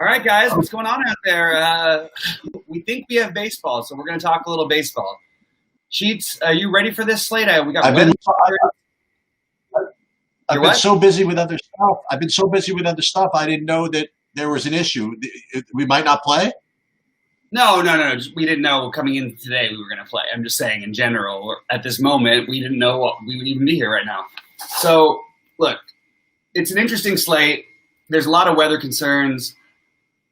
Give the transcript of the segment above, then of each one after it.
All right, guys, what's going on out there? We think we have baseball, so we're going to talk a little baseball. Sheets, are you ready for this, Slate? We got. I've been so busy with other stuff. I didn't know that there was an issue. We might not play. No. We didn't know coming in today we were going to play. I'm just saying, in general, at this moment, we didn't know what we would even be here right now. So, look, it's an interesting slate. There's a lot of weather concerns.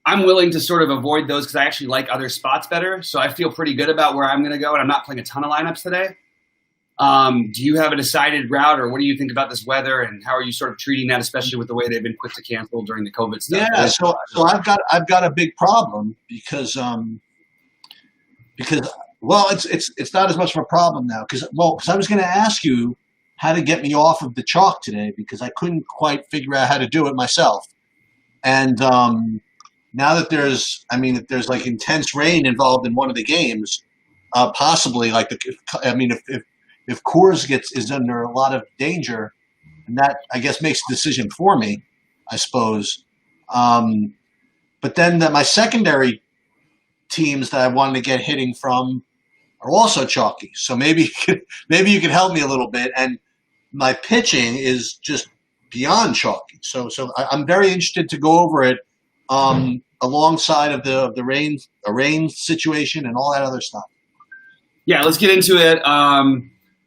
I'm willing to sort of avoid those because I actually like other spots better. So I feel pretty good about where I'm going to go, and I'm not playing a ton of lineups today. Do you have a decided route, or what do you think about this weather, and how are you sort of treating that, especially with the way they've been quick to cancel during the COVID stuff? Yeah, so I've got a big problem because it's not as much of a problem now because I was going to ask you how to get me off of the chalk today because I couldn't quite figure out how to do it myself, and now that there's like intense rain involved in one of the games, possibly if Coors is under a lot of danger, and that I guess makes a decision for me, I suppose. But then my secondary teams that I wanted to get hitting from are also chalky. So maybe you could help me a little bit. And my pitching is just beyond chalky. So I'm very interested to go over it. Alongside of the rain situation and all that other stuff. Yeah, let's get into it.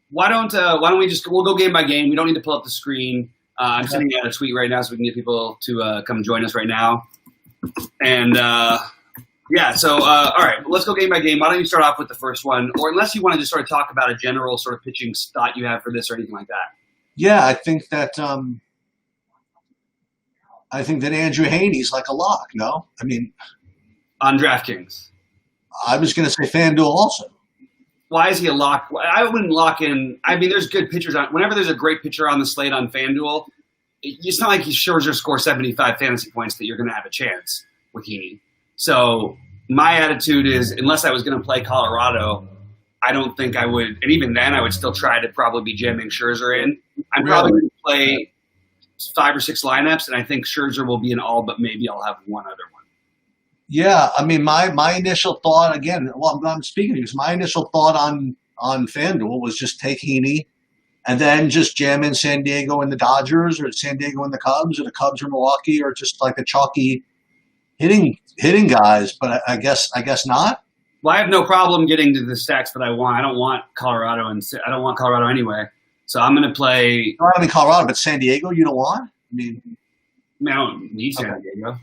Why don't we'll go game by game. We don't need to pull up the screen. I'm sending out a tweet right now so we can get people to come join us right now. And all right, let's go game by game. Why don't you start off with the first one, or unless you want to just sort of talk about a general sort of pitching thought you have for this or anything like that. Yeah, I think that. I think that Andrew Haney's like a lock, no? I mean, on DraftKings. I was going to say FanDuel also. Why is he a lock? I wouldn't lock in. I mean, there's good pitchers on. Whenever there's a great pitcher on the slate on FanDuel, it's not like Scherzer score 75 fantasy points that you're going to have a chance with Heaney. So my attitude is, unless I was going to play Colorado, I don't think I would. And even then, I would still try to probably be jamming Scherzer in. I'm probably going to play 5 or 6 lineups, and I think Scherzer will be in all, but maybe I'll have one other one. Yeah, I mean, my initial thought, again, I'm speaking to you, so my initial thought on FanDuel was just take Heaney and then just jam in San Diego and the Dodgers, or San Diego and the Cubs, or the Cubs or Milwaukee, or just like the chalky hitting guys, but I guess not. Well, I have no problem getting to the stacks that I want. I don't want Colorado, and I don't want Colorado anyway. So I'm going to play. I don't mean Colorado, but San Diego. You don't want? I don't need San Diego.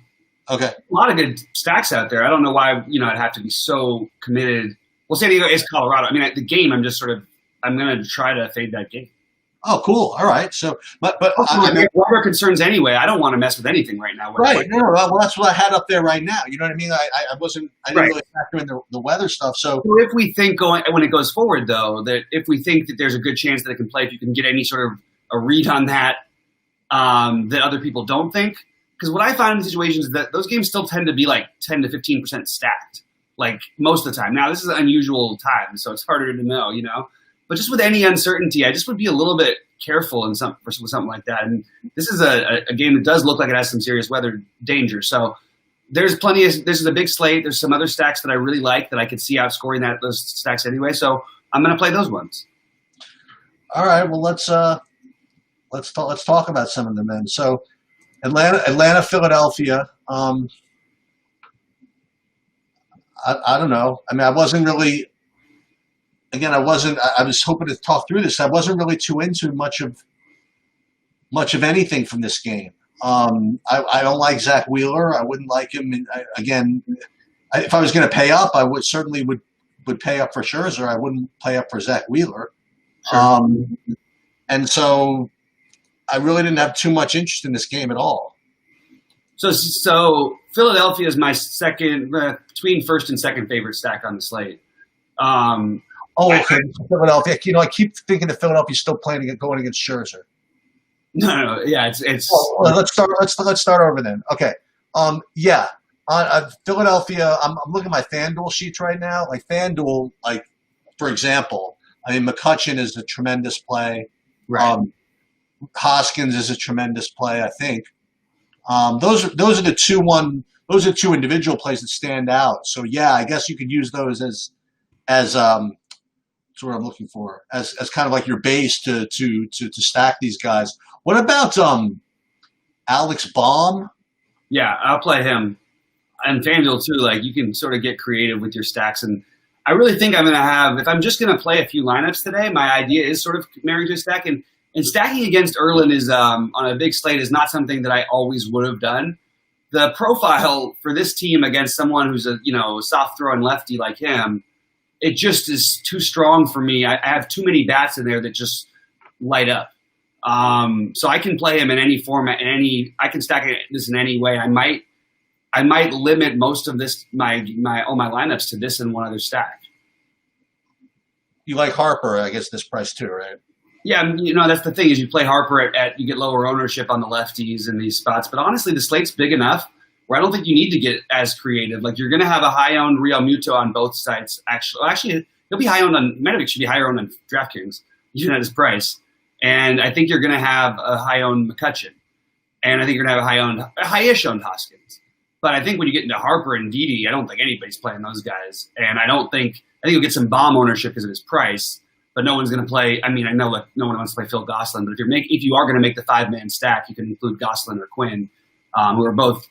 Okay. A lot of good stacks out there. I don't know why I'd have to be so committed. Well, San Diego is Colorado. I mean, the game. I'm going to try to fade that game. Oh, cool. All right. So, but weather concerns anyway. I don't want to mess with anything right now. Right. No. Well, that's what I had up there right now. You know what I mean? I didn't really factor in the weather stuff. So if we think when it goes forward, though, that if we think that there's a good chance that it can play, if you can get any sort of a read on that that other people don't think, because what I find in situations is that those games still tend to be like 10 to 15% stacked, like most of the time. Now this is an unusual time, so it's harder to know, But just with any uncertainty, I just would be a little bit careful with something like that. And this is a game that does look like it has some serious weather danger. So there's plenty of – this is a big slate. There's some other stacks that I really like that I could see outscoring those stacks anyway. So I'm going to play those ones. All right. Well, let's talk about some of them then. So Atlanta, Philadelphia. I don't know. I mean, I wasn't really – again, I was hoping to talk through this. I wasn't really too into much of anything from this game. I don't like Zach Wheeler. I wouldn't like him. If I was going to pay up, I would certainly pay up for Scherzer. I wouldn't pay up for Zach Wheeler. Sure. And so I really didn't have too much interest in this game at all. So Philadelphia is my second, between first and second favorite stack on the slate. Okay. Philadelphia. I keep thinking that Philadelphia's still going against Scherzer. No. Yeah, it's. Well, let's start over then. Okay. Philadelphia. I'm looking at my FanDuel sheets right now. Like FanDuel, for example, I mean McCutchen is a tremendous play. Right. Hoskins is a tremendous play. I think. Those are the those are two individual plays that stand out. So yeah, I guess you could use those as that's what I'm looking for, as kind of like your base to stack these guys. What about Alex Baum? Yeah, I'll play him. And FanDuel too, like you can sort of get creative with your stacks. And I really think I'm going to have, if I'm just going to play a few lineups today, my idea is sort of marrying to a stack. And stacking against Erlin is on a big slate is not something that I always would have done. The profile for this team against someone who's a soft throwing lefty like him, it just is too strong for me. I have too many bats in there that just light up. So I can play him in any format, I can stack this in any way. I might limit most of this all my lineups to this and one other stack. You like Harper, I guess, this price too, right? Yeah, that's the thing is you play Harper at you get lower ownership on the lefties in these spots. But honestly, the slate's big enough where I don't think you need to get as creative. Like you're going to have a high-owned Real Muto on both sides. Actually, he'll be high-owned on Metovic should be higher-owned on DraftKings, even at his price. And I think you're going to have a high-owned McCutchen, and I think you're going to have a high-ish owned Hoskins. But I think when you get into Harper and Didi, I don't think anybody's playing those guys. And I think you'll get some bomb ownership because of his price. But no one's going to play. I mean, I know that no one wants to play Phil Gosselin, but if you are going to make the 5-man stack, you can include Gosselin or Quinn, who are both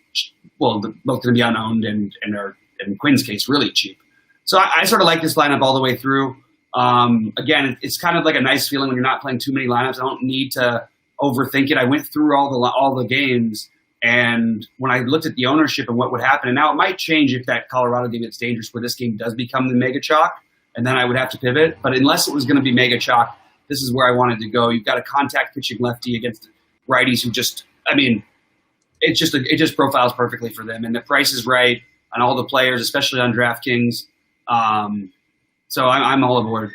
going to be unowned and are in Quinn's case really cheap. So I sort of like this lineup all the way through. Again, it's kind of like a nice feeling when you're not playing too many lineups. I don't need to overthink it. I went through all the games, and when I looked at the ownership and what would happen, and now it might change if that Colorado game gets dangerous, where this game does become the mega chalk, and then I would have to pivot. But unless it was going to be mega chalk, this is where I wanted to go. You've got a contact pitching lefty against righties who it just profiles perfectly for them, and the price is right on all the players, especially on DraftKings. So I'm all aboard.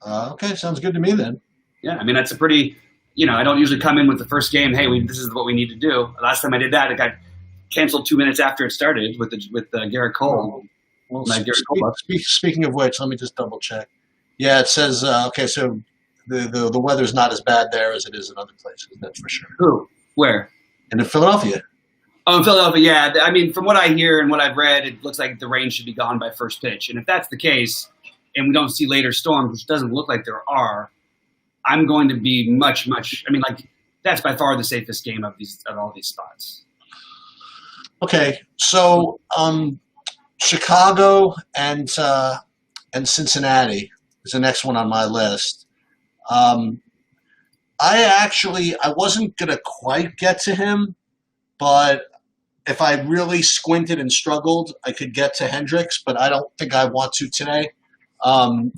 Okay, sounds good to me then. Yeah, I mean that's a pretty. I don't usually come in with the first game. Hey, this is what we need to do. Last time I did that, it got canceled 2 minutes after it started with Garrett Cole. Well, speaking of which, let me just double check. Yeah, it says okay. So the weather's not as bad there as it is in other places. That's for sure. Who? Where? In Philadelphia. Oh, in Philadelphia, yeah. I mean, from what I hear and what I've read, it looks like the rain should be gone by first pitch. And if that's the case, and we don't see later storms, which doesn't look like there are, I'm going to be much. I mean, that's by far the safest game of all these spots. Okay, so Chicago and Cincinnati is the next one on my list. I wasn't gonna quite get to him, but if I really squinted and struggled, I could get to Hendricks, but I don't think I want to today.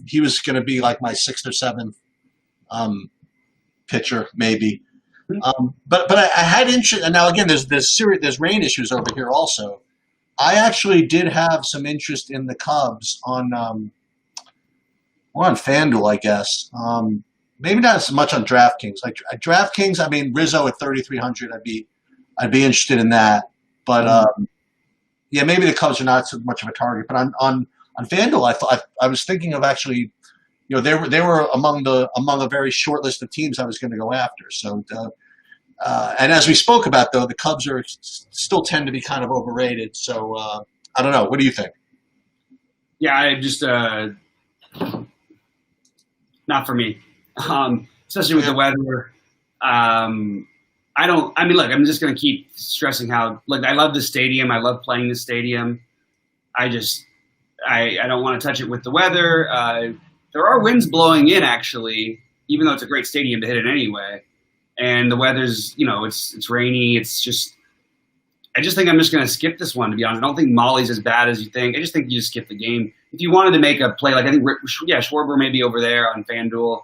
He was going to be like my 6th or 7th pitcher, maybe. But I had interest. And now again, there's rain issues over here also. I actually did have some interest in the Cubs on FanDuel, I guess. Maybe not as much on DraftKings. Like DraftKings, I mean Rizzo at 3,300, I'd be interested in that. But yeah, maybe the Cubs are not so much of a target. But on FanDuel, I was thinking of actually, they were among a very short list of teams I was going to go after. So, and as we spoke about, though, the Cubs still tend to be kind of overrated. So I don't know. What do you think? Yeah, I just not for me, especially with the weather. Look, I'm just going to keep stressing how, I love the stadium. I love playing the stadium. I don't want to touch it with the weather. There are winds blowing in, actually, even though it's a great stadium to hit it anyway. And the weather's, it's rainy. I just think I'm just going to skip this one, to be honest. I don't think Molly's as bad as you think. I just think you just skip the game. If you wanted to make a play, I think, Schwarber may be over there on FanDuel.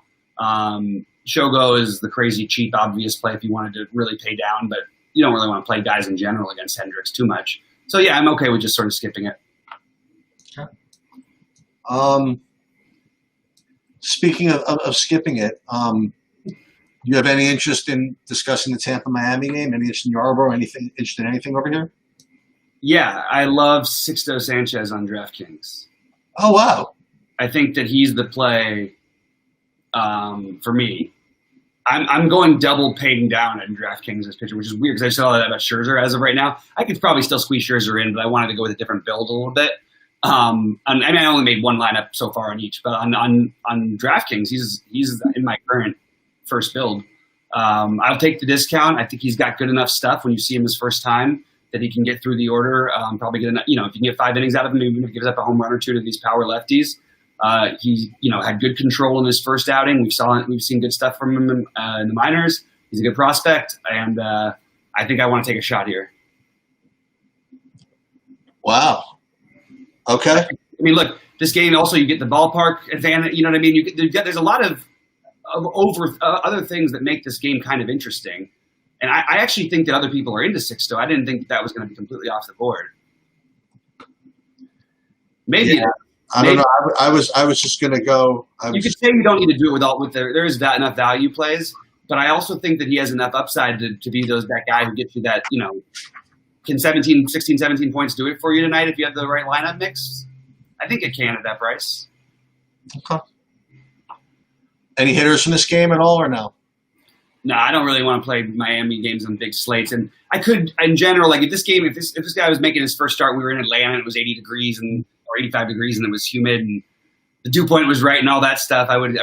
Shogo is the crazy, cheap, obvious play if you wanted to really pay down, but you don't really want to play guys in general against Hendricks too much. So, yeah, I'm okay with just sort of skipping it. Okay. Speaking of skipping it, you have any interest in discussing the Tampa-Miami game? Any interest in Yarbrough? Interested in anything over here? Yeah, I love Sixto Sanchez on DraftKings. Oh, wow. I think that he's the play for me. I'm going double paying down in DraftKings this pitcher, which is weird because I saw that about Scherzer as of right now. I could probably still squeeze Scherzer in, but I wanted to go with a different build a little bit. I only made one lineup so far on each, but on DraftKings, he's in my current first build. I'll take the discount. I think he's got good enough stuff when you see him his first time that he can get through the order. Probably get enough, if you can get 5 innings out of him, even if he gives up a home run or two to these power lefties. He, had good control in his first outing. We've seen good stuff from him in the minors. He's a good prospect, and I think I want to take a shot here. Wow. Okay. I mean, look, this game also you get the ballpark advantage. You know what I mean? There's a lot of other things that make this game kind of interesting, and I actually think that other people are into Sixto. I didn't think that was going to be completely off the board. Maybe. Yeah. I don't know. I was just going to go. You could say you don't need to do it with there is enough value plays, but I also think that he has enough upside to be that guy who gets you that, can 16, 17 points do it for you tonight if you have the right lineup mix? I think it can at that price. Okay. Any hitters from this game at all or no? No, I don't really want to play Miami games on big slates. And I could, in general, like if this guy was making his first start, we were in Atlanta and it was 80 degrees or 85 degrees and it was humid and the dew point was right and all that stuff, I would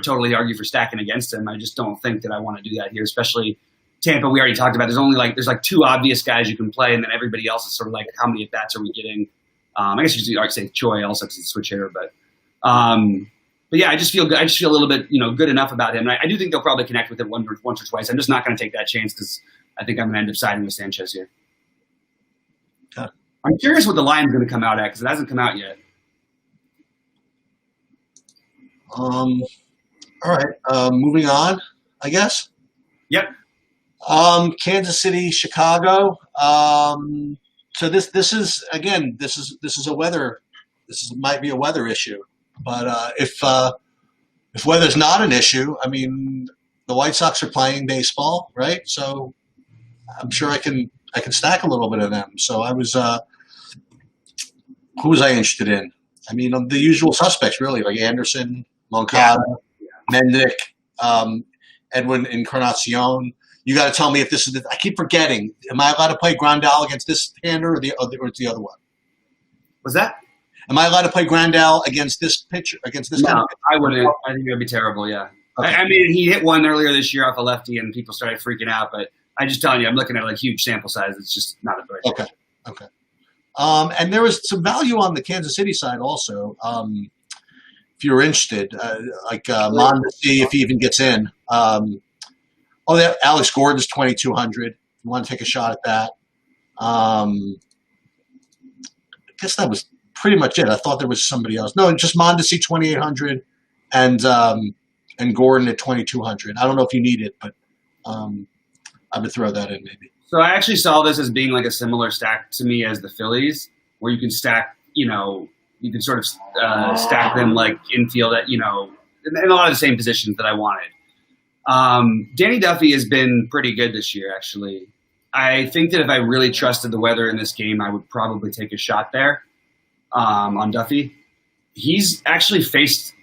totally argue for stacking against him. I just don't think that I want to do that here, especially Tampa. We already talked about. There's 2 obvious guys you can play, and then everybody else is sort of like, how many at bats are we getting? I guess you could say Choi also because it's a switch hitter, but yeah, I just feel good. I just feel a little bit good enough about him. I do think they'll probably connect with it once or twice. I'm just not going to take that chance because I think I'm going to end up siding with Sanchez here. Okay. I'm curious what the line's going to come out at because it hasn't come out yet. All right. Moving on, I guess. Yep. Kansas City, Chicago. So this is a weather. Might be a weather issue, but if weather's not an issue, I mean, the White Sox are playing baseball, right? So I'm sure I can stack a little bit of them. So I was, who was I interested in? I mean, the usual suspects really, like Anderson, Moncada, Mendick, Edwin Encarnacion. You got to tell me if this is. I keep forgetting. Am I allowed to play Grandal against this hander or the other one? Was that? Am I allowed to play Grandal against this pitcher? No, I wouldn't. I think it would be terrible. Yeah. Okay. I mean, he hit one earlier this year off a lefty, and people started freaking out. But I just telling you, I'm looking at a huge sample size. It's just not a good idea. Okay. And there was some value on the Kansas City side also. If you're interested, Mondesi, if he even gets in. Alex Gordon's 2,200. You want to take a shot at that? I guess that was pretty much it. I thought there was somebody else. No, just Mondesi 2,800 and Gordon at 2,200. I don't know if you need it, but I would throw that in maybe. So I actually saw this as being like a similar stack to me as the Phillies, where you can stack, you can sort of stack them like infield at, in a lot of the same positions that I wanted. Danny Duffy has been pretty good this year, actually. I think that if I really trusted the weather in this game, I would probably take a shot there on Duffy. He's actually faced,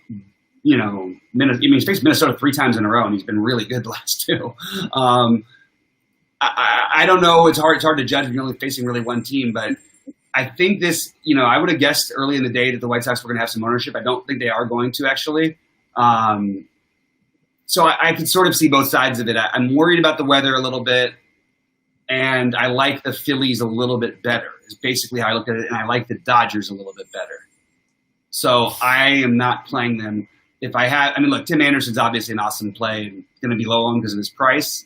he's faced Minnesota 3 times in a row, and he's been really good the last 2. I don't know. It's hard to judge when you're only facing really one team, but I think this, I would have guessed early in the day that the White Sox were going to have some ownership. I don't think they are going to actually. So I can sort of see both sides of it. I'm worried about the weather a little bit, and I like the Phillies a little bit better is basically how I look at it, and I like the Dodgers a little bit better. So I am not playing them. Look, Tim Anderson's obviously an awesome play and going to be low on because of his price.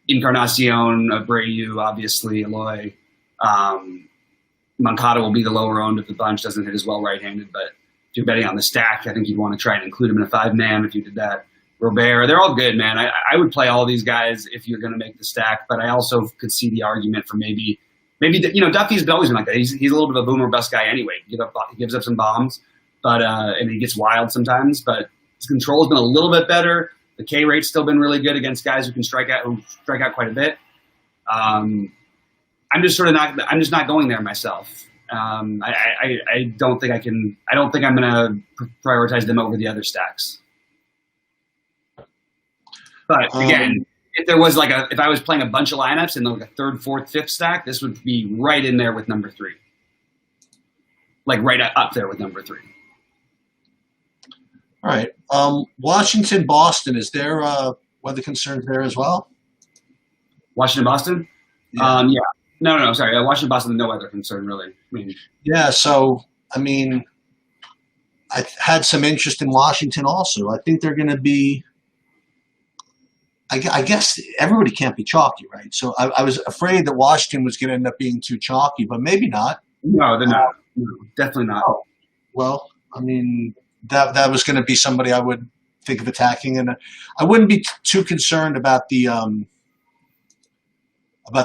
Encarnacion, Abreu, obviously, Eloy. Moncada will be the lower owned of the bunch, doesn't hit as well right-handed, but if you're betting on the stack, I think you'd want to try and include him in a 5-man if you did that. Robert, they're all good, man. I would play all these guys if you're going to make the stack, but I also could see the argument for maybe Duffy's always been like that. He's a little bit of a boomer bust guy anyway. He gives up some bombs, but and he gets wild sometimes, but his control has been a little bit better. The K rate's still been really good against guys who strike out quite a bit. I'm just not going there myself. I don't think I can. I don't think I'm going to prioritize them over the other stacks. But again, if there was if I was playing a bunch of lineups in like a third, fourth, fifth stack, this would be right in there with number 3. Like right up there with number 3. All right. Washington, Boston. Is there weather concerns there as well? Washington, Boston? Yeah. Yeah. No, sorry. Washington, Boston, no weather concern, really. Yeah, so, I had some interest in Washington also. I think they're going to be – I guess everybody can't be chalky, right? So I was afraid that Washington was going to end up being too chalky, but maybe not. No, they're not. No, definitely not. Oh, well, that was going to be somebody I would think of attacking, and I wouldn't be too concerned about the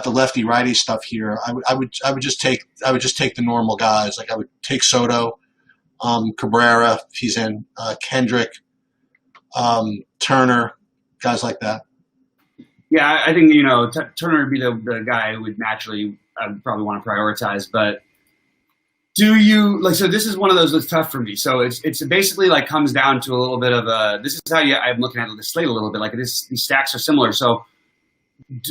lefty righty stuff here. I would just take the normal guys. Like I would take Soto, Cabrera if he's in, Kendrick, Turner, guys like that. Yeah, I think Turner would be the guy who would naturally probably want to prioritize, but. Do you so this is one of those that's tough for me. So it's basically comes down to a little bit of this is how I'm looking at the slate a little bit. These stacks are similar. So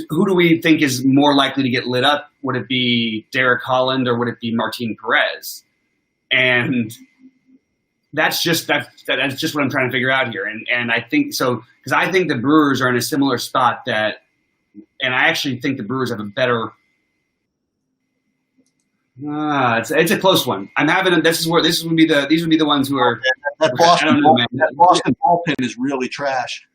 who do we think is more likely to get lit up? Would it be Derek Holland or would it be Martin Perez? And that's just what I'm trying to figure out here. And I think so because I think the Brewers are in a similar spot and I actually think the Brewers have a better. It's a close one. I'm having these would be the ones who are that Boston bullpen is really trash.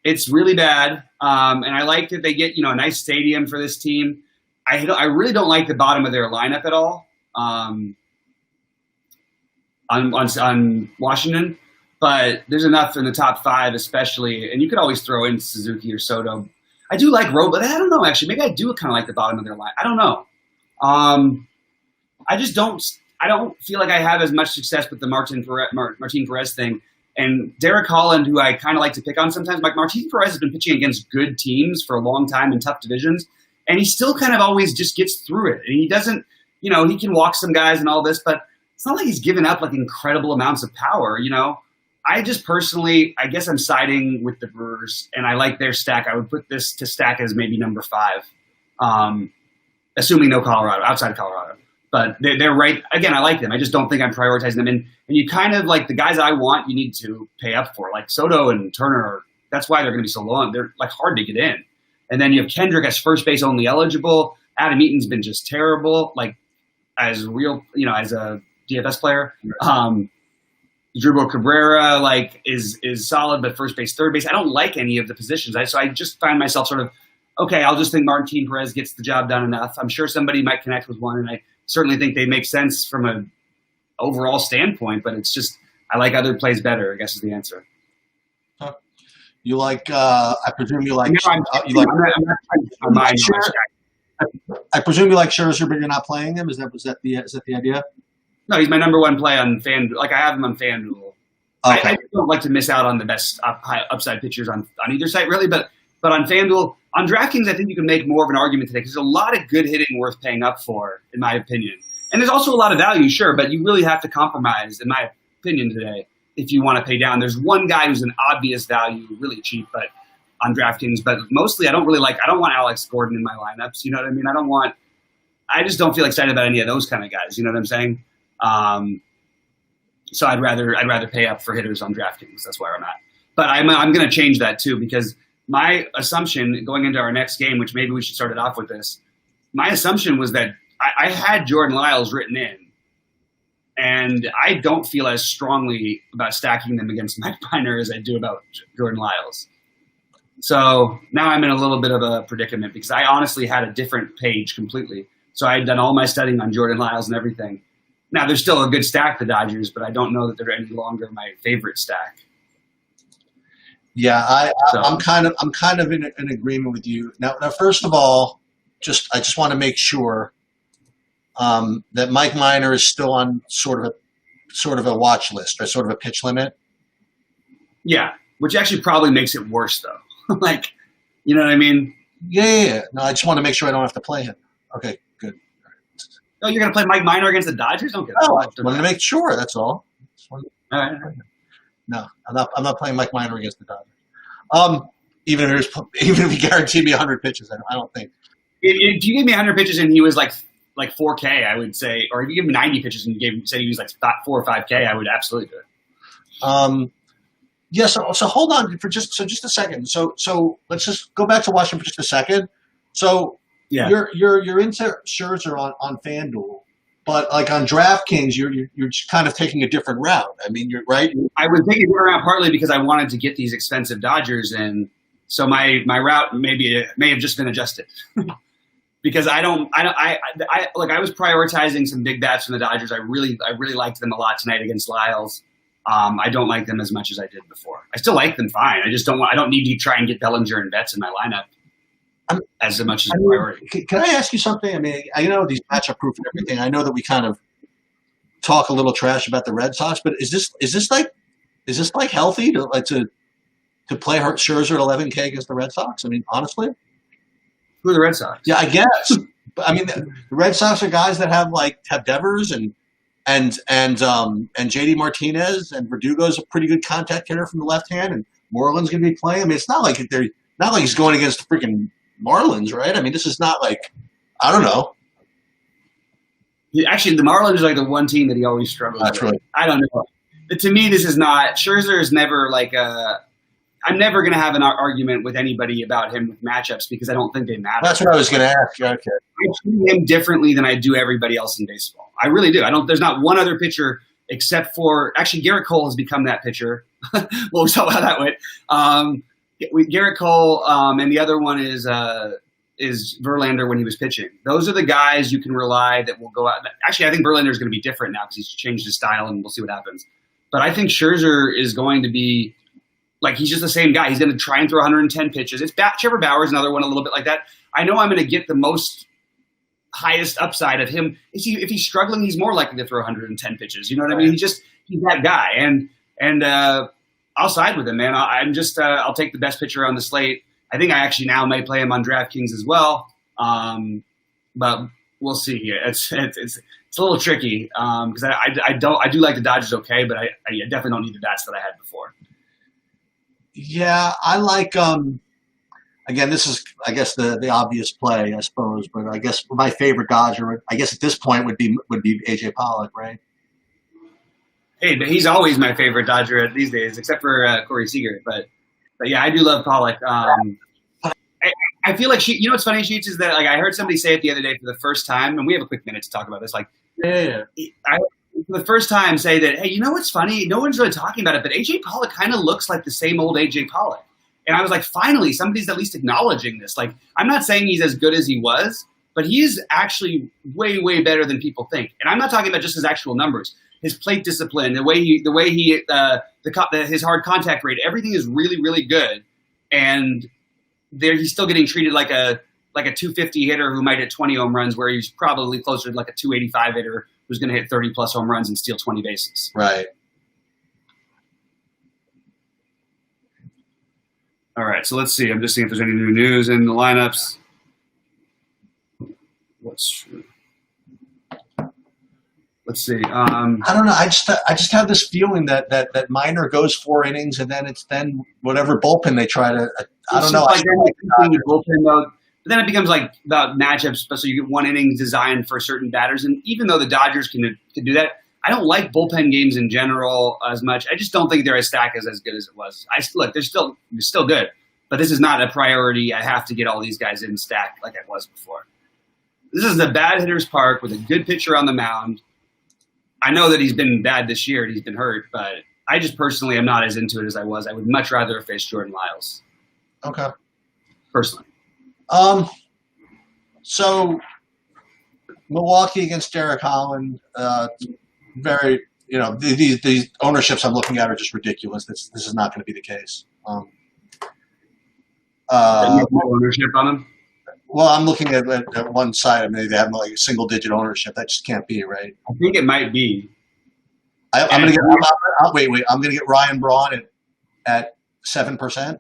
It's really bad, and I like that they get a nice stadium for this team. I really don't like the bottom of their lineup at all. On Washington, but there's enough in the top 5, especially, and you could always throw in Suzuki or Soto. I do like Rowe, but I don't know. Actually, maybe I do kind of like the bottom of their line. I don't know. I just don't. I don't feel like I have as much success with the Martin Perez thing. And Derek Holland, who I kind of like to pick on sometimes, Martin Perez has been pitching against good teams for a long time in tough divisions, and he still kind of always just gets through it. And he doesn't, he can walk some guys and all this, but it's not like he's given up incredible amounts of power. I just personally, I guess I'm siding with the Brewers, and I like their stack. I would put this to stack as maybe number 5. Assuming no Colorado, outside of Colorado. But they're right. Again, I like them. I just don't think I'm prioritizing them. And you kind of the guys I want, you need to pay up for. Like Soto and Turner, that's why they're going to be so low. They're hard to get in. And then you have Kendrick as first base only eligible. Adam Eaton's been just terrible, as real, as a DFS player. Drupal Cabrera, is solid, but first base, third base. I don't like any of the positions. So I just find myself sort of, okay, I'll just think Martin Perez gets the job done enough. I'm sure somebody might connect with one, and I certainly think they make sense from an overall standpoint, but it's just I like other plays better, I guess is the answer. You like I presume you like I presume you like Scherzer, but you're not playing him? Is that the idea? No, he's my number 1 play on FanDuel. I have him on FanDuel. Okay. I don't like to miss out on the best upside pitchers on either site, really, but on FanDuel, on DraftKings, I think you can make more of an argument today because there's a lot of good hitting worth paying up for, in my opinion. And there's also a lot of value, sure, but you really have to compromise, in my opinion, today if you want to pay down. There's one guy who's an obvious value, really cheap, but on DraftKings. But mostly, I don't want Alex Gordon in my lineups. You know what I mean? I just don't feel excited about any of those kind of guys. You know what I'm saying? So I'd rather pay up for hitters on DraftKings. That's where I'm at. But I'm going to change that too because my assumption going into our next game, which maybe we should start it off with this, my assumption was that I had Jordan Lyles written in, and I don't feel as strongly about stacking them against Mike Minor as I do about Jordan Lyles. So now I'm in a little bit of a predicament because I honestly had a different page completely. So I had done all my studying on Jordan Lyles and everything. Now, there's still a good stack, the Dodgers, but I don't know that they're any longer my favorite stack. Yeah, I'm kind of in agreement with you. Now, first of all, I just want to make sure that Mike Minor is still on sort of a watch list or sort of a pitch limit. Yeah, which actually probably makes it worse though. You know what I mean? Yeah. No, I just want to make sure I don't have to play him. Okay, good. Oh, you're going to play Mike Minor against the Dodgers? Don't get I wanted to make sure. That's all. All right. No, I'm not playing Mike Minor against the Dodgers. Even if he guaranteed me 100 pitches, I don't think. If you gave me 100 pitches and he was like 4K, I would say, or if you give me 90 pitches and say he was like 4 or 5K, I would absolutely do it. Yeah. So hold on for just a second. So let's just go back to Washington for just a second. So yeah, you're into Scherzer on FanDuel, but like on DraftKings, you're just kind of taking a different route. I mean, you're right. I was taking a different route partly because I wanted to get these expensive Dodgers in. So my route may have just been adjusted because I was prioritizing some big bats from the Dodgers. I really liked them a lot tonight against Lyles. I don't like them as much as I did before. I still like them fine. I don't need to try and get Bellinger and Betts in my lineup as much as a priority. Can I ask you something? I mean, I know these matchup proof and everything. I know that we kind of talk a little trash about the Red Sox, but is this like healthy to play Scherzer at 11K against the Red Sox? I mean, honestly, who are the Red Sox? Yeah, I guess. But I mean, the Red Sox are guys that have Devers and JD Martinez, and Verdugo's a pretty good contact hitter from the left hand, and Moreland's going to be playing. I mean, it's not like he's going against freaking Marlins, right? I mean, this is not like, I don't know. Actually, the Marlins are like the one team that he always struggles with. Right. I don't know. But to me, this is not – Scherzer is never like a – I'm never going to have an argument with anybody about him with matchups because I don't think they matter. That's what I was going to ask you. Okay. I treat him differently than I do everybody else in baseball. I really do. There's not one other pitcher except for – actually, Garrett Cole has become that pitcher. Well, we saw how that went. Garrett Cole, and the other one is Verlander when he was pitching. Those are the guys you can rely that will go out. Actually, I think Verlander is going to be different now because he's changed his style, and we'll see what happens. But I think Scherzer is going to be like he's just the same guy. He's going to try and throw 110 pitches. It's Trevor Bauer's another one a little bit like that. I know I'm going to get the most highest upside of him. If he's struggling, he's more likely to throw 110 pitches. You know what I mean? He's that guy, and I'll side with him, man. I'll take the best pitcher on the slate. I think I actually now may play him on DraftKings as well, but we'll see here. It's a little tricky because I do like the Dodgers okay, but I definitely don't need the bats that I had before. Yeah, I like. Again, this is I guess the obvious play, I suppose, but I guess my favorite Dodger, I guess at this point would be AJ Pollock, right? Hey, but he's always my favorite Dodger these days, except for Corey Seager. But yeah, I do love Pollock. I feel like you know what's funny, Sheets, is that like I heard somebody say it the other day for the first time, and we have a quick minute to talk about this. Like, yeah. I for the first time say that, hey, you know what's funny? No one's really talking about it, but AJ Pollock kind of looks like the same old AJ Pollock. And I was like, finally, somebody's at least acknowledging this. Like, I'm not saying he's as good as he was, but he is actually way, way better than people think. And I'm not talking about just his actual numbers. His plate discipline, the way he his hard contact rate, everything is really, really good. And he's still getting treated like a 250 hitter who might hit 20 home runs, where he's probably closer to like a 285 hitter who's going to hit 30 plus home runs and steal 20 bases. Right. All right, so let's see. I'm just seeing if there's any new news in the lineups. Let's see. I don't know. I just have this feeling that Minor goes 4 innings and then whatever bullpen they try to. I don't know. Bullpen mode. But then it becomes like about matchups. So you get 1 inning designed for certain batters, and even though the Dodgers can do that, I don't like bullpen games in general as much. I just don't think their stack is as good as it was. Look, they're still good, but this is not a priority. I have to get all these guys in stack like I was before. This is the bad hitter's park with a good pitcher on the mound. I know that he's been bad this year and he's been hurt, but I just personally am not as into it as I was. I would much rather have faced Jordan Lyles. Okay. Personally. So Milwaukee against Derek Holland, very, these ownerships I'm looking at are just ridiculous. This is not going to be the case. Ownership on them? Well, I'm looking at one side. I mean, they have like a single-digit ownership. That just can't be, right? I think it might be. I'm going to get. Wait. I'm going to get Ryan Braun at 7%.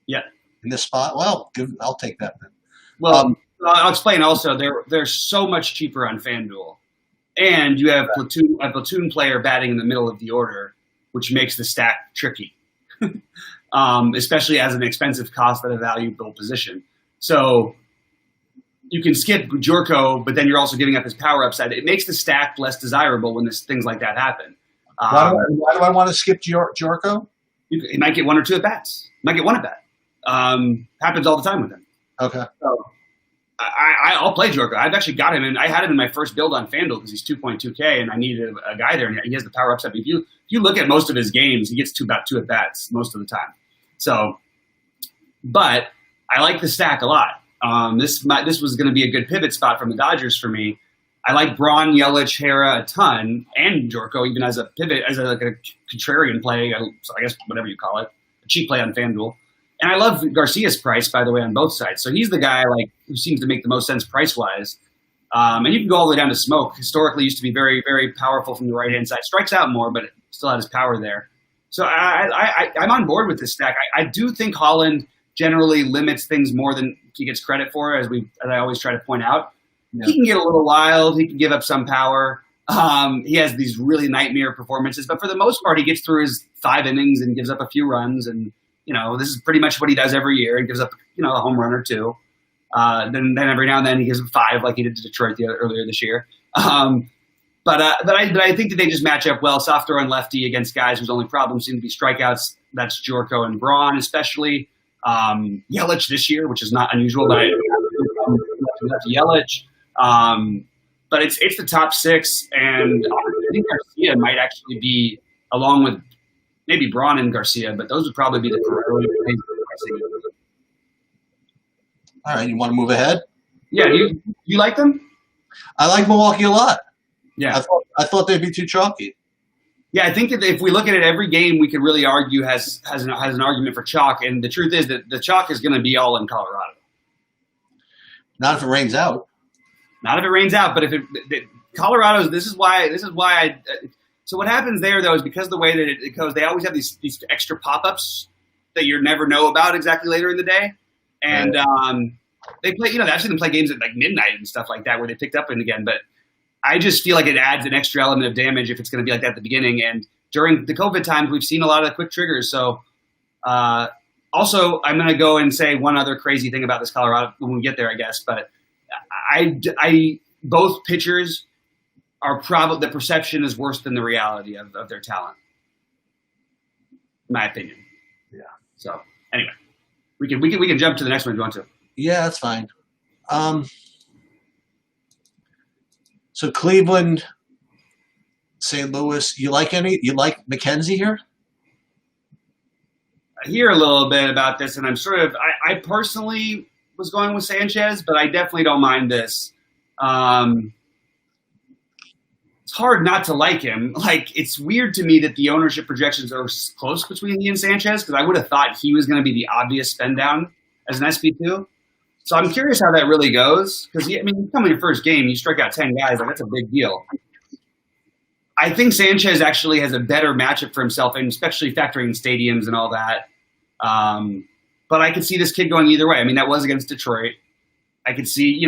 Yeah. In this spot, well, I'll take that then. Well, I'll explain. Also, they're so much cheaper on FanDuel, and you have a platoon player batting in the middle of the order, which makes the stack tricky. especially as an expensive cost at a valuable position. So you can skip Jorko, but then you're also giving up his power upside. It makes the stack less desirable when things like that happen. Why do I want to skip Jorko? He might get one or two at bats. Might get one at bat. Happens all the time with him. Okay. So I'll play Jorko. I've actually got him, and I had him in my first build on FanDuel because he's 2.2K, and I needed a guy there, and he has the power upside. If you look at most of his games, he gets about two at bats most of the time. So, but I like the stack a lot. This was going to be a good pivot spot from the Dodgers for me. I like Braun, Yelich, Hera a ton, and Jorko even as a pivot, as a contrarian play. I guess whatever you call it, a cheap play on FanDuel. And I love Garcia's price, by the way, on both sides. So he's the guy who seems to make the most sense price-wise. And you can go all the way down to Smoke. Historically, used to be very, very powerful from the right-hand side. Strikes out more, but still had his power there. So I'm on board with this stack. I do think Holland generally limits things more than he gets credit for, as I always try to point out. Yeah. He can get a little wild. He can give up some power. He has these really nightmare performances. But for the most part, he gets through his 5 innings and gives up a few runs. And, this is pretty much what he does every year. He gives up, a home run or two. Then every now and then he gives up 5 like he did to Detroit earlier this year. But I think that they just match up well. Soft throw and lefty against guys whose only problem seem to be strikeouts. That's Jorko and Braun, especially. Yelich this year, which is not unusual, but I left Yelich. But it's the top 6, and I think Garcia might actually be, along with maybe Braun and Garcia, but those would probably be the priority things. All right, you want to move ahead? Yeah, you like them? I like Milwaukee a lot. Yeah, I thought they'd be too chalky. Yeah, I think that if we look at it, every game we could really argue has an argument for chalk, and the truth is that the chalk is going to be all in Colorado. Not if it rains out. Not if it rains out, but if Colorado's. This is why. So what happens there though is because of the way that it goes, they always have these extra pop-ups that you never know about exactly later in the day, and right. They play. I've seen them play games at midnight and stuff like that where they picked up in again, but. I just feel like it adds an extra element of damage if it's going to be like that at the beginning. And during the COVID times, we've seen a lot of quick triggers. So also, I'm going to go and say one other crazy thing about this Colorado when we get there, I guess. But I both pitchers are probably the perception is worse than the reality of their talent, in my opinion. Yeah. So anyway, we can jump to the next one if you want to. Yeah, that's fine. So Cleveland, St. Louis, you like McKenzie here? I hear a little bit about this, and I'm I personally was going with Sanchez, but I definitely don't mind this. It's hard not to like him. It's weird to me that the ownership projections are close between he and Sanchez, because I would have thought he was going to be the obvious spend down as an SP2. So I'm curious how that really goes, because you come in your first game, you strike out 10 guys, that's a big deal. I think Sanchez actually has a better matchup for himself, and especially factoring in stadiums and all that. But I could see this kid going either way. That was against Detroit. I could see,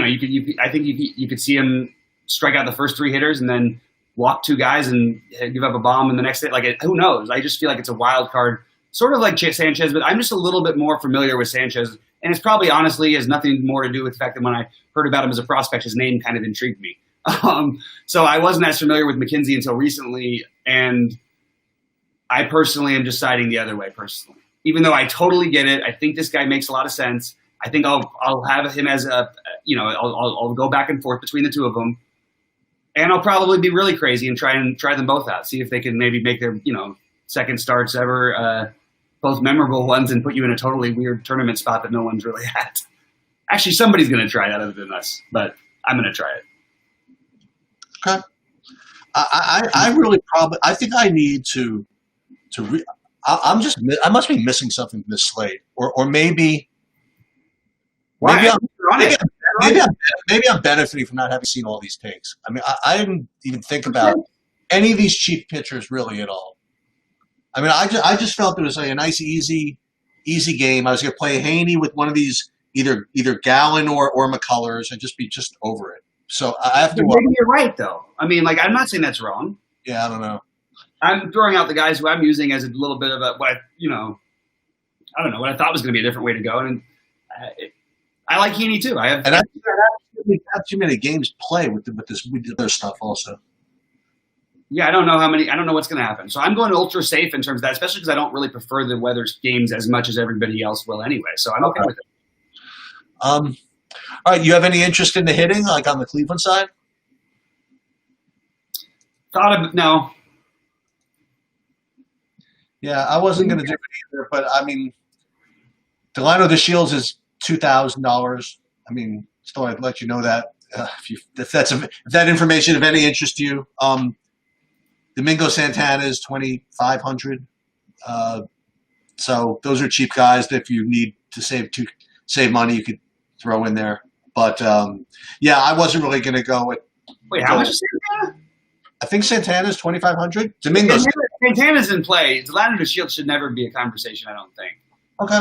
I think you could see him strike out the first 3 hitters and then walk 2 guys and give up a bomb in the next hit. Who knows? I just feel like it's a wild card, sort of like Sanchez, but I'm just a little bit more familiar with Sanchez. And it's probably, honestly, has nothing more to do with the fact that when I heard about him as a prospect, his name kind of intrigued me. So I wasn't as familiar with McKenzie until recently, and I personally am just siding the other way, personally. Even though I totally get it, I think this guy makes a lot of sense. I think I'll have him as I'll go back and forth between the two of them, and I'll probably be really crazy and try them both out, see if they can maybe make their second starts ever. Both memorable ones, and put you in a totally weird tournament spot that no one's really at. Actually, somebody's going to try that other than us, but I'm going to try it. Okay. I really I think I need to I must be missing something from this slate, or maybe Why? maybe I'm benefiting from not having seen all these takes. I didn't even think about any of these cheap pitchers really at all. I just felt it was a nice, easy game. I was going to play Haney with one of these, either Gallen or McCullers, and just be over it. So I have to. Maybe you're right, though. I'm not saying that's wrong. Yeah, I don't know. I'm throwing out the guys who I'm using as a little bit of I don't know, what I thought was going to be a different way to go. And I like Heaney too. I have too many games play with this other stuff also. Yeah, I don't know what's going to happen. So I'm going ultra safe in terms of that, especially because I don't really prefer the Weathers games as much as everybody else will anyway. So I'm okay with it. All right, you have any interest in the hitting, like on the Cleveland side? No. Yeah, I wasn't going to do it either, but I mean, Delino DeShields is $2,000. I mean, still, I'd let you know that if that information of any interest to you. Domingo Santana is $2,500. So those are cheap guys that if you need to save money, you could throw in there. But yeah, I wasn't really going to go with. Wait, how much is Santana? I think Santana's $2,500. Domingo's Santana's in play. Delino DeShields should never be a conversation, I don't think. Okay.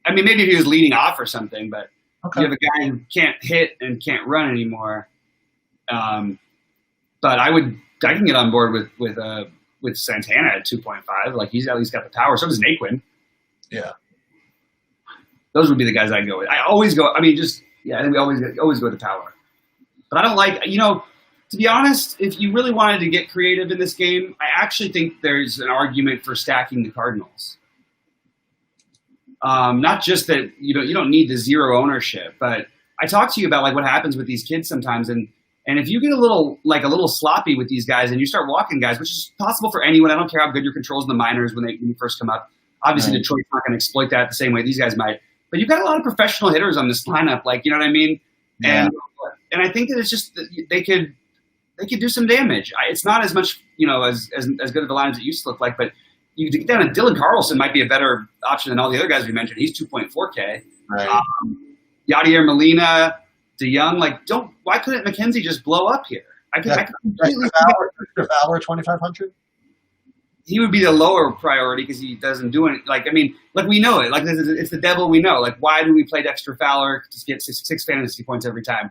I mean, maybe if he was leading off or something, but okay. You have a guy who can't hit and can't run anymore. But I can get on board with Santana at 2.5. Like, he's at least got the power. So does Naquin. Yeah. Those would be the guys I'd go with. I always go. I think we always go with the power. But I don't like, to be honest, if you really wanted to get creative in this game, I actually think there's an argument for stacking the Cardinals. Not just that you don't need the zero ownership, but I talk to you about like what happens with these kids sometimes, and if you get a little sloppy with these guys and you start walking guys, which is possible for anyone. I don't care how good your controls in the minors when you first come up. Obviously, right. Detroit's not going to exploit that the same way these guys might. But you've got a lot of professional hitters on this lineup, like, you know what I mean? Yeah. And I think that it's just that they could do some damage. It's not as much as good of a lineup as it used to look like, but you get down to Dylan Carlson might be a better option than all the other guys we mentioned. He's 2.4K. Right. Yadier Molina, DeYoung, why couldn't McKenzie just blow up here? I could completely Fowler 2,500. He would be the lower priority because he doesn't do it. We know it. It's the devil we know. Like, why do we play Dexter Fowler to get six fantasy points every time?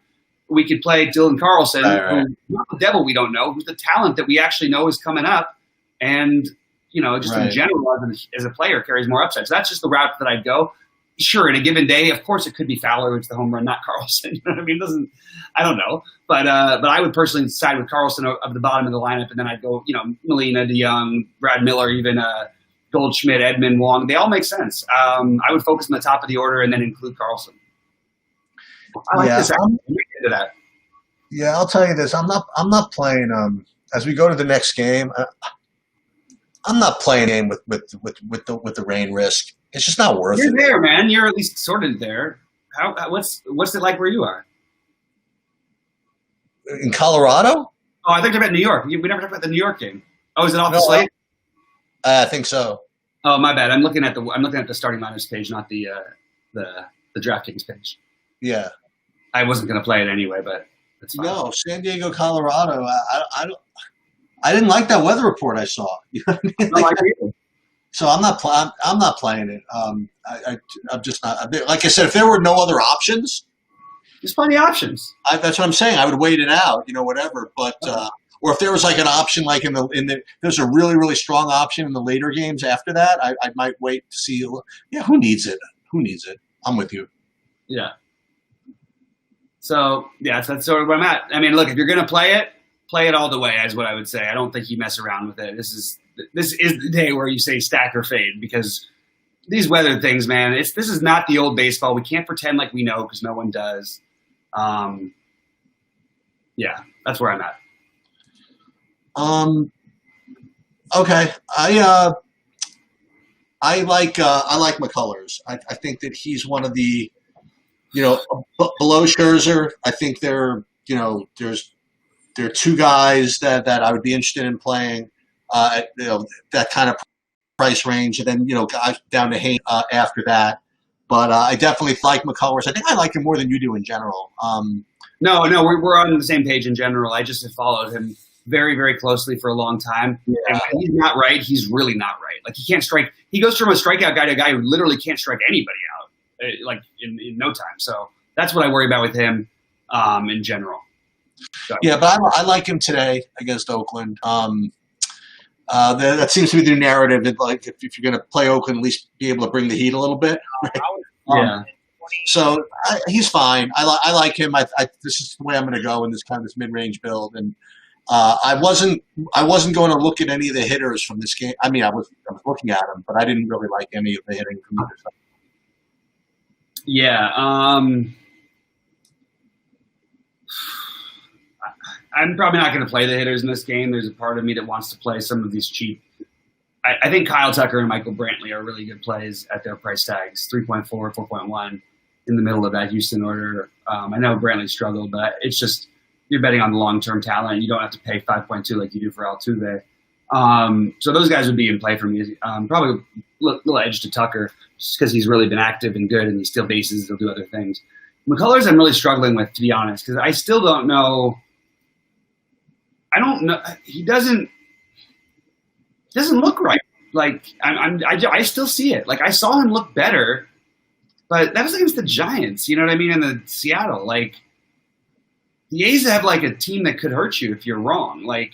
We could play Dylan Carlson, who's not the devil we don't know, who's the talent that we actually know is coming up, and in general as a player carries more upside. So that's just the route that I'd go. Sure, in a given day, of course, it could be Fowler. It's the home run, not Carlson. You know what I mean? I don't know, but I would personally side with Carlson of the bottom of the lineup, and then I'd go, Molina, DeYoung, Brad Miller, even Goldschmidt, Edman, Wong. They all make sense. I would focus on the top of the order and then include Carlson. I like this. Into that. Yeah, I'll tell you this. I'm not playing. As we go to the next game, I'm not playing in with the rain risk. It's just not worth it. You're there, man. You're at least sorted there. What's it like where you are? In Colorado? Oh, I think about New York. We never talked about the New York game. Oh, is it off the slate? I think so. Oh, my bad. I'm looking at the starting lineups page, not the DraftKings page. Yeah. I wasn't going to play it anyway, but it's fine. No, San Diego, Colorado. I didn't like that weather report I saw. You know what I mean? So I'm not playing it. I'm just not. Like I said, if there were no other options, there's plenty of options. That's what I'm saying. I would wait it out, whatever. But or if there was like an option, like there's a really really strong option in the later games after that, I might wait to see. Yeah, who needs it? Who needs it? I'm with you. Yeah. So yeah, that's sort of where I'm at. I mean, look, if you're gonna play it all the way, is what I would say. I don't think you mess around with it. This is the day where you say stack or fade, because these weather things, man, this is not the old baseball. We can't pretend like we know, because no one does. Yeah, that's where I'm at. Okay. I like McCullers. I think that he's one of the, below Scherzer. I think there are two guys that I would be interested in playing at that kind of price range, and then guys down to Hayes after that. But I definitely like McCullers. I think I like him more than you do in general. No, we're on the same page in general. I just have followed him very, very closely for a long time. Yeah. And when he's not right, he's really not right. Like, he can't strike. He goes from a strikeout guy to a guy who literally can't strike anybody out, like in no time. So that's what I worry about with him in general. So. Yeah, but I like him today against Oakland. That seems to be the narrative. That, like, if you're going to play Oakland, at least be able to bring the heat a little bit. Yeah. So he's fine. I like him. This is the way I'm going to go in this kind of this mid-range build. And I wasn't going to look at any of the hitters from this game. I mean, I was looking at them, but I didn't really like any of the hitting from either side. Yeah. I'm probably not going to play the hitters in this game. There's a part of me that wants to play some of these cheap. I think Kyle Tucker and Michael Brantley are really good plays at their price tags, 3.4, 4.1 in the middle of that Houston order. I know Brantley struggled, but it's just you're betting on the long-term talent. You don't have to pay 5.2 like you do for Altuve. So those guys would be in play for me. Probably a little edge to Tucker just because he's really been active and good and he steals bases. He'll do other things. McCullers I'm really struggling with, to be honest, because I still don't know. I don't know. He doesn't look right. Like I still see it. Like I saw him look better, but that was against the Giants. You know what I mean? In the Seattle, like the A's have like a team that could hurt you if you're wrong. Like,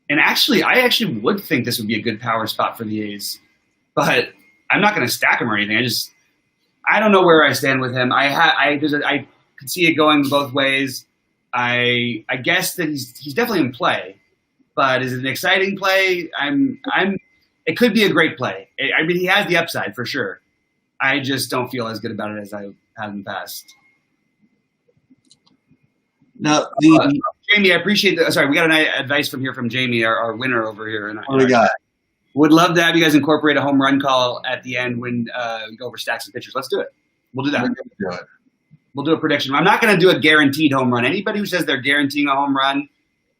and I actually would think this would be a good power spot for the A's, but I'm not going to stack him or anything. I don't know where I stand with him. I could see it going both ways. I guess that he's definitely in play, but is it an exciting play? It could be a great play. I mean, he has the upside for sure. I just don't feel as good about it as I have in the past. Now, Jamie, I appreciate that. Sorry, we got an advice from Jamie, our winner over here. And what do we got? Would love to have you guys incorporate a home run call at the end when we go over stacks and pitchers. Let's do it. We'll do that. We'll do a prediction. I'm not going to do a guaranteed home run. Anybody who says they're guaranteeing a home run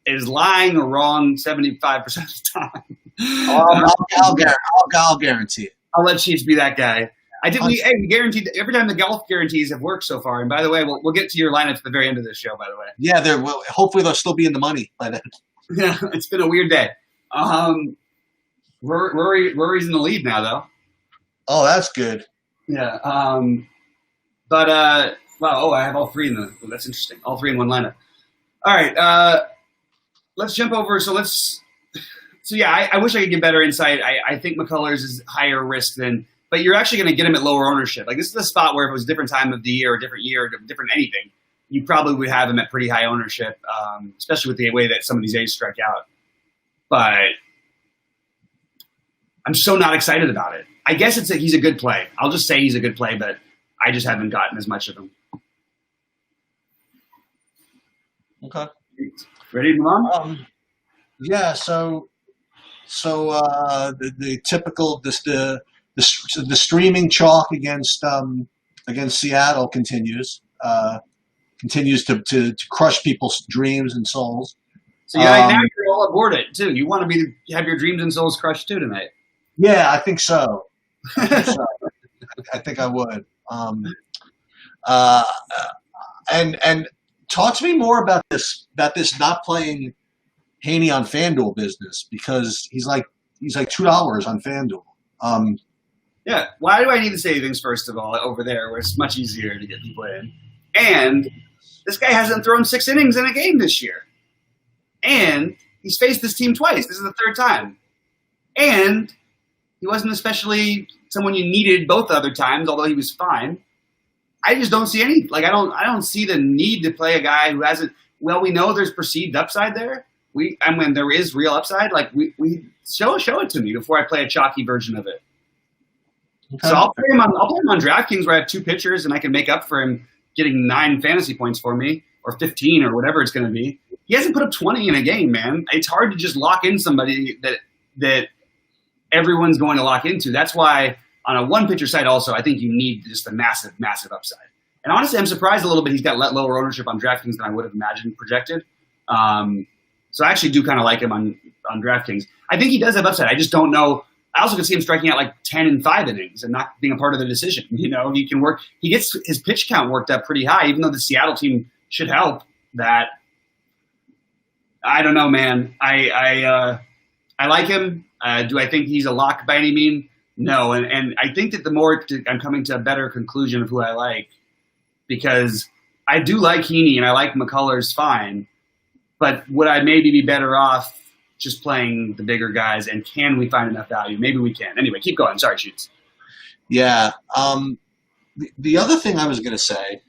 is lying or wrong 75% of the time. I'll guarantee it. I'll let Sheets be that guy. We guaranteed every time the golf guarantees have worked so far. And by the way, we'll get to your lineups at the very end of this show. By the way, yeah, hopefully they'll still be in the money by then. Yeah, it's been a weird day. Rory's in the lead now, though. Oh, that's good. Yeah. Wow. Oh, I have all three that's interesting. All three in one lineup. All right. Let's jump over. I wish I could get better insight. I think McCullers is higher risk but you're actually going to get him at lower ownership. Like this is a spot where if it was a different time of the year, or different anything, you probably would have him at pretty high ownership, especially with the way that some of these A's strike out. But I'm so not excited about it. I guess he's a good play. I'll just say he's a good play, but I just haven't gotten as much of him. Okay. Ready to move on? Yeah. So the typical the streaming chalk against Seattle continues to crush people's dreams and souls. So now you're all aboard it too. You want to have your dreams and souls crushed too tonight? Yeah, I think so. I think I would. And talk to me more about this not playing Haney on FanDuel business, because he's like $2 on FanDuel. Yeah. Why do I need the savings first of all over there, where it's much easier to get people in? And this guy hasn't thrown 6 innings in a game this year. And he's faced this team twice. This is the third time. And he wasn't especially someone you needed both other times, although he was fine. I just don't see any. Like I don't see the need to play a guy who hasn't. Well, we know there's perceived upside there. When there is real upside, like we show it to me before I play a chalky version of it. Okay. So I'll play him on DraftKings where I have 2 pitchers and I can make up for him getting 9 fantasy points for me, or 15 or whatever it's going to be. He hasn't put up 20 in a game, man. It's hard to just lock in somebody that everyone's going to lock into. That's why on a one-pitcher site also, I think you need just a massive, massive upside. And honestly, I'm surprised a little bit he's got lower ownership on DraftKings than I would have imagined projected. So I actually do kind of like him on DraftKings. I think he does have upside. I just don't know. I also could see him striking out like 10 and 5 innings and not being a part of the decision. You know, he can work. He gets his pitch count worked up pretty high, even though the Seattle team should help that. I don't know, man. I like him. Do I think he's a lock by any means? No. And I think that the more I'm coming to a better conclusion of who I like, because I do like Heaney and I like McCullers fine, but would I maybe be better off just playing the bigger guys, and can we find enough value? Maybe we can. Anyway, keep going. Sorry, Sheets. Yeah. The other thing I was going to say.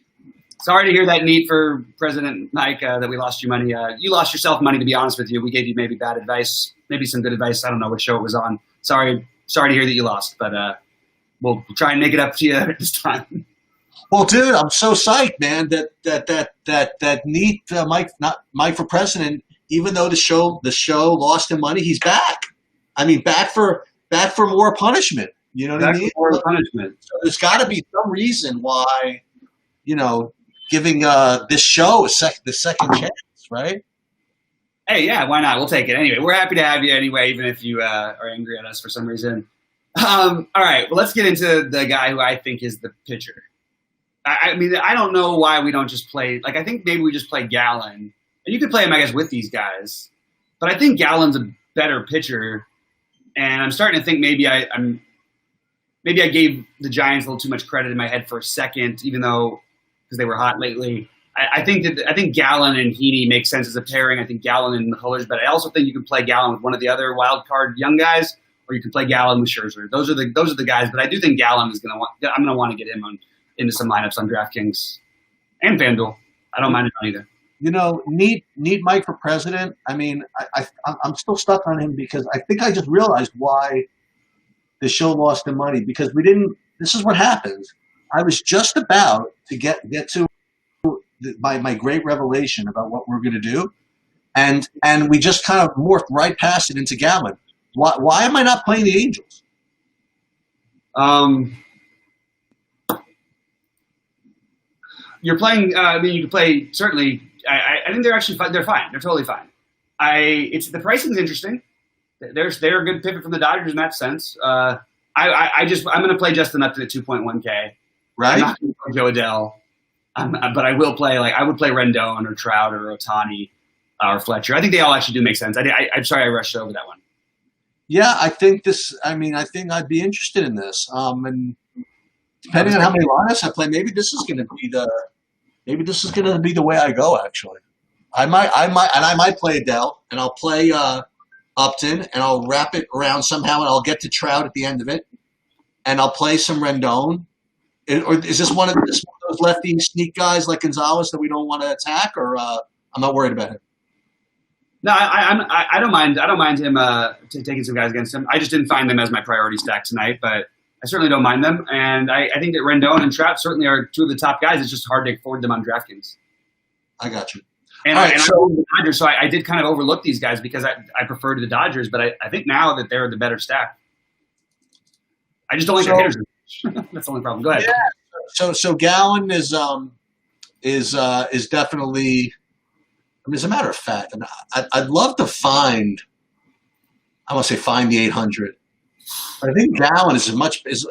Sorry to hear that, Neat, for President Mike, that we lost you money. You lost yourself money, to be honest with you. We gave you maybe bad advice, maybe some good advice. I don't know what show it was on. Sorry to hear that you lost, but we'll try and make it up to you this time. Well, dude, I'm so psyched, man. That Neat Mike for president. Even though the show lost him money, he's back. I mean, back for more punishment. You know what I mean? More punishment. So there's got to be some reason why, giving this show the second chance, right? Hey, yeah, why not? We'll take it anyway. We're happy to have you anyway, even if you are angry at us for some reason. All right, well, let's get into the guy who I think is the pitcher. I mean, I don't know why we don't just play. Like, I think maybe we just play Gallen. And you could play him, I guess, with these guys. But I think Gallen's a better pitcher. And I'm starting to think maybe I gave the Giants a little too much credit in my head for a second, even though because they were hot lately. I think Gallen and Heaney make sense as a pairing. I think Gallen and McCullers, but I also think you can play Gallen with one of the other wild card young guys, or you can play Gallen with Scherzer. Those are the guys. But I do think Gallen is going to want. I'm going to want to get him into some lineups on DraftKings and FanDuel. I don't mind it either. Need Mike for president. I mean, I'm still stuck on him because I think I just realized why the show lost him money, because we didn't. This is what happens. I was just about to get to my great revelation about what we're going to do, and we just kind of morphed right past it into Gallen. Why am I not playing the Angels? You're playing. I mean, you can play certainly. I think they're actually fine. They're fine. They're totally fine. The pricing is interesting. They're a good pivot from the Dodgers in that sense. I'm going to play Justin Upton at 2.1K. Right. I'm not going to play Joe Adele, but I will play I would play Rendon or Trout or Ohtani or Fletcher. I think they all actually do make sense. I'm sorry I rushed over that one. Yeah, I think I'd be interested in this. And depending on how many lineups I play, maybe this is going to be the way I go. Actually, I might play Adele, and I'll play Upton, and I'll wrap it around somehow, and I'll get to Trout at the end of it, and I'll play some Rendon. Or is this one of those lefty sneak guys like Gonzalez that we don't want to attack? Or I'm not worried about him. No, I don't mind. I don't mind him taking some guys against him. I just didn't find them as my priority stack tonight, but I certainly don't mind them. And I think that Rendon and Trout certainly are two of the top guys. It's just hard to afford them on DraftKings. I got you. And I the Dodgers, so I did kind of overlook these guys because I preferred the Dodgers, but I think now that they're the better stack. I just don't like their hitters. That's the only problem. Go ahead. Yeah. So Gallen is definitely. I mean, as a matter of fact, I'd love to find. I want to say find the 800. But I think Gallen is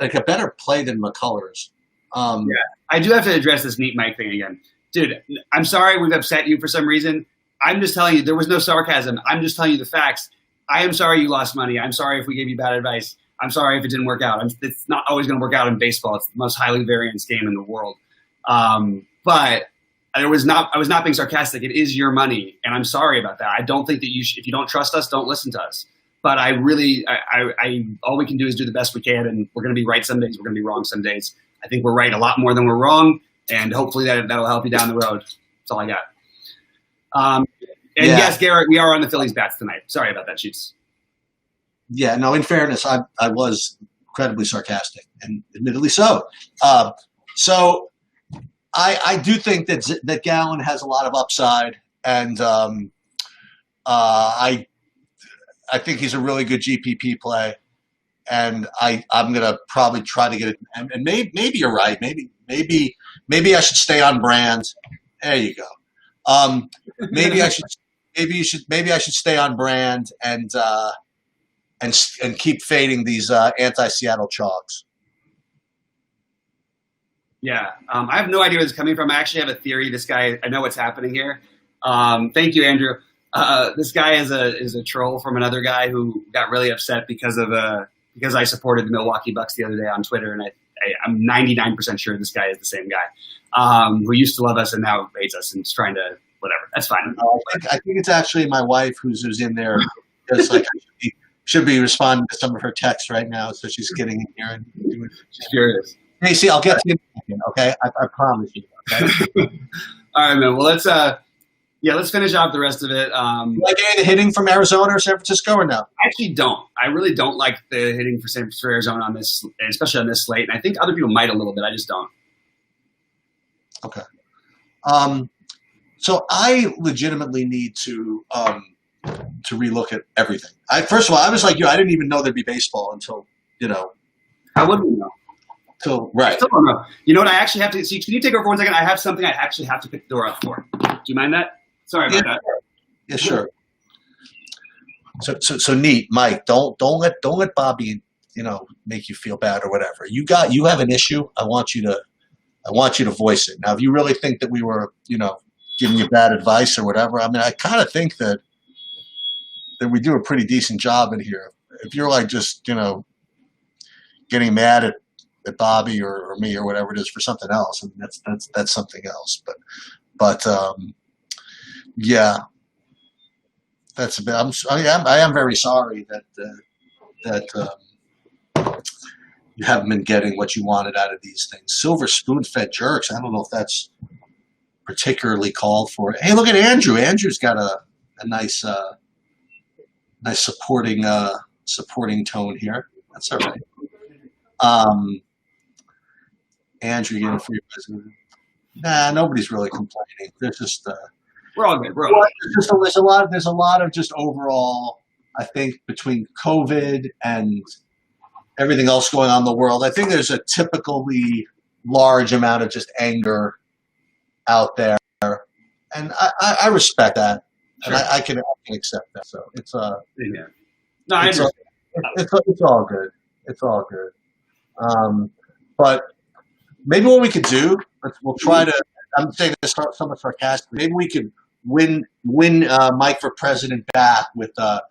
like a better play than McCullers. Yeah, I do have to address this Neat Mike thing again, dude. I'm sorry we've upset you for some reason. I'm just telling you there was no sarcasm. I'm just telling you the facts. I am sorry you lost money. I'm sorry if we gave you bad advice. I'm sorry if it didn't work out. It's not always going to work out in baseball. It's the most highly variance game in the world. But I was not being sarcastic. It is your money, and I'm sorry about that. I don't think that if you don't trust us, don't listen to us. But I really, all we can do is do the best we can, and we're going to be right some days. We're going to be wrong some days. I think we're right a lot more than we're wrong, and hopefully that'll help you down the road. That's all I got. Yes, Garrett, we are on the Phillies bats tonight. Sorry about that, Sheets. Yeah, no, in fairness, I was incredibly sarcastic, and admittedly so. So I do think that Gallen has a lot of upside, and I think he's a really good GPP play, and I'm gonna probably try to get it. And maybe you're right. Maybe I should stay on brand. There you go. Maybe I should stay on brand and keep fading these anti-Seattle chalks. Yeah, I have no idea where this is coming from. I actually have a theory. This guy, I know what's happening here. Thank you, Andrew. This guy is a troll from another guy who got really upset because I supported the Milwaukee Bucks the other day on Twitter, and I'm 99% sure this guy is the same guy who used to love us and now hates us and is trying to whatever. That's fine. I think it's actually my wife who's in there It's like I should be responding to some of her texts right now, so she's getting in here and doing. She's curious. Casey, I'll get to you in a second, okay? I promise you. Okay? All right, man. Well, let's finish off the rest of it. Like any of the hitting from Arizona or San Francisco or no? I actually don't. I really don't like the hitting for Arizona on this, especially on this slate. And I think other people might a little bit. I just don't. Okay. So I legitimately need to relook at everything. First of all, I was like you. I didn't even know there'd be baseball until How would we know? Right. I still don't know. You know what? I actually have to see. Can you take over for 1 second? I have something I actually have to pick the door up for. Do you mind that? Sorry about that. Yeah, sure. So neat, Mike. Don't let Bobby make you feel bad or whatever. You have an issue. I want you to voice it. Now, if you really think that we were giving you bad advice or whatever, I mean, I kind of think that we do a pretty decent job in here. If you're like just getting mad at Bobby or me or whatever it is for something else, I mean, that's something else. But yeah, that's a bit. I am very sorry that you haven't been getting what you wanted out of these things. Silver spoon-fed jerks. I don't know if that's particularly called for. Hey, look at Andrew. Andrew's got a nice supporting tone here. That's all right. Andrew, you getting free president? Nah, nobody's really complaining. There's just we're all good. We're all good. There's a lot of just overall. I think between COVID and everything else going on in the world, I think there's a typically large amount of just anger out there, and I respect that, sure. And I can accept that. So it's yeah. No, I understand. It's all good. It's all good. But maybe what we could do, we'll try to. I'm saying this somewhat sarcastically. Maybe we could win Mike for president back with a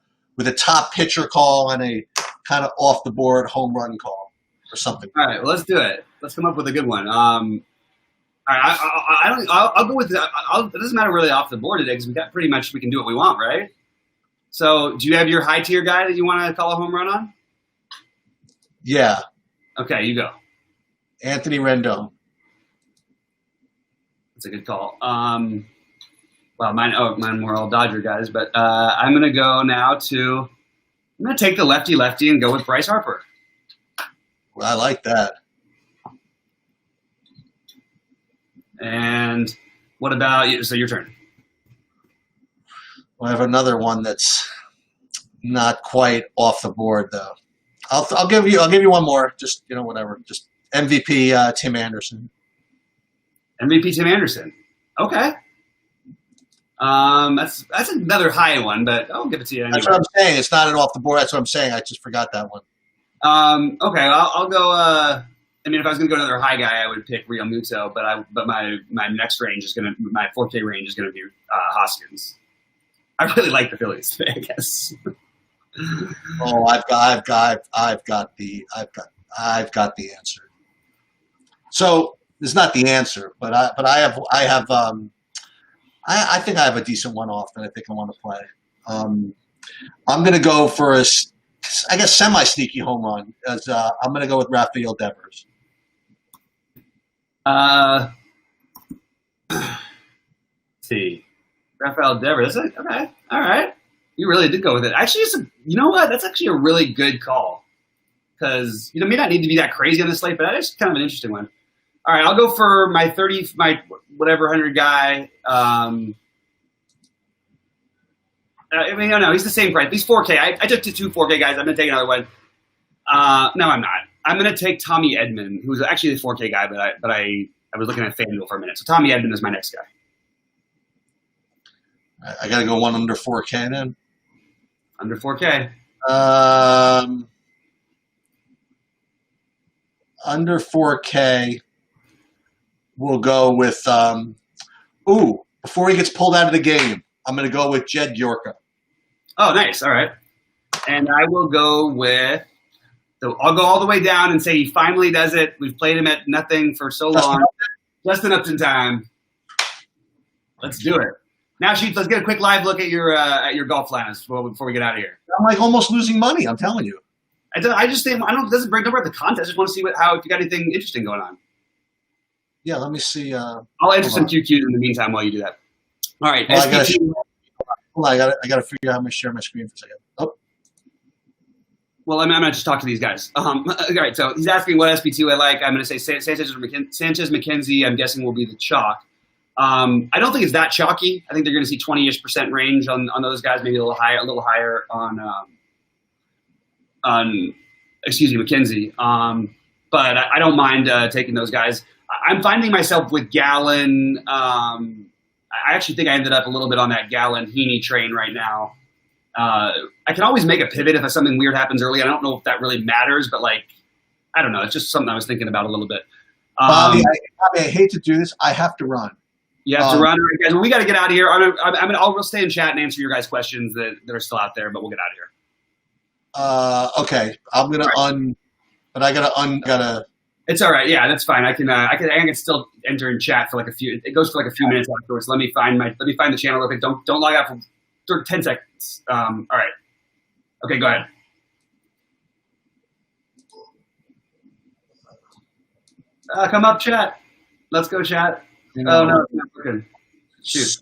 top pitcher call and a kind of off the board home run call or something. All right, well, let's do it. Let's come up with a good one. All right, I'll go with that. It doesn't matter really off the board today because we can do what we want, right? So, do you have your high tier guy that you want to call a home run on? Yeah. Okay, you go. Anthony Rendon. That's a good call. Well, mine more all Dodger guys, but I'm going to go now to. I'm going to take the lefty and go with Bryce Harper. Well, I like that. And what about you? So your turn. Well, I have another one that's not quite off the board though. I'll give you one more. Just whatever. Just MVP Tim Anderson. MVP Tim Anderson. Okay. That's another high one, but I'll give it to you anyway. That's what I'm saying. It's not an off the board. That's what I'm saying. I just forgot that one. Okay. I'll go. I mean, if I was going to go another high guy, I would pick Real Muto, but my next range is my 4K range is going to be Hoskins. I really like the Phillies today, I guess. Oh, I've got the answer. So it's not the answer, but I think I have a decent one off that I think I want to play. I'm going to go for I guess semi-sneaky home run. As I'm going to go with Rafael Devers. Let's see, Rafael Devers. Okay, all right. You really did go with it. Actually, you know what? That's actually a really good call because may not need to be that crazy on the slate, but that is kind of an interesting one. All right, I'll go for my 100 guy. No, he's the same price. He's 4K. I took 2 4K guys. I'm going to take another one. No, I'm not. I'm going to take Tommy Edman, who's actually the 4K guy, but I was looking at FanDuel for a minute. So Tommy Edman is my next guy. I got to go one under 4K then. Under 4K. Under 4K, we'll go with before he gets pulled out of the game, I'm going to go with Jed Yorka. Oh, nice. All right. And I will go with I'll go all the way down and say he finally does it. We've played him at nothing for so long. Justin Upton time. Let's do it. Now, Sheets, let's get a quick live look at your golf lineups before we get out of here. I'm like almost losing money. I'm telling you. I just think I don't. It doesn't break over the contest. I just want to see if you got anything interesting going on. Yeah, let me see. I'll answer some QQs in the meantime while you do that. All right. Well, I got to figure out how to share my screen for a second. Oh. Well, I'm going to just talk to these guys. All right. So he's asking what SP2 I like. I'm going to say Sanchez McKenzie. I'm guessing will be the chalk. I don't think it's that chalky. I think they're going to see 20-ish% range on those guys, maybe a little higher on McKenzie. But I don't mind taking those guys. I'm finding myself with Gallen. I actually think I ended up a little bit on that Gallen-Heaney train right now. I can always make a pivot if something weird happens early. I don't know if that really matters, but I don't know. It's just something I was thinking about a little bit. Bobby, I hate to do this. I have to run. You have to run. All right, guys. Well, we got to get out of here. I'll stay in chat and answer your guys' questions that are still out there, but we'll get out of here. Okay. I'm gonna but I gotta. It's all right. Yeah, that's fine. I can still enter in chat for a few. It goes for a few minutes afterwards. Let me find the channel. Okay, don't log out for 10 seconds. All right. Okay, go ahead. Come up, chat. Let's go, chat. Oh no, it's not working. Shoot.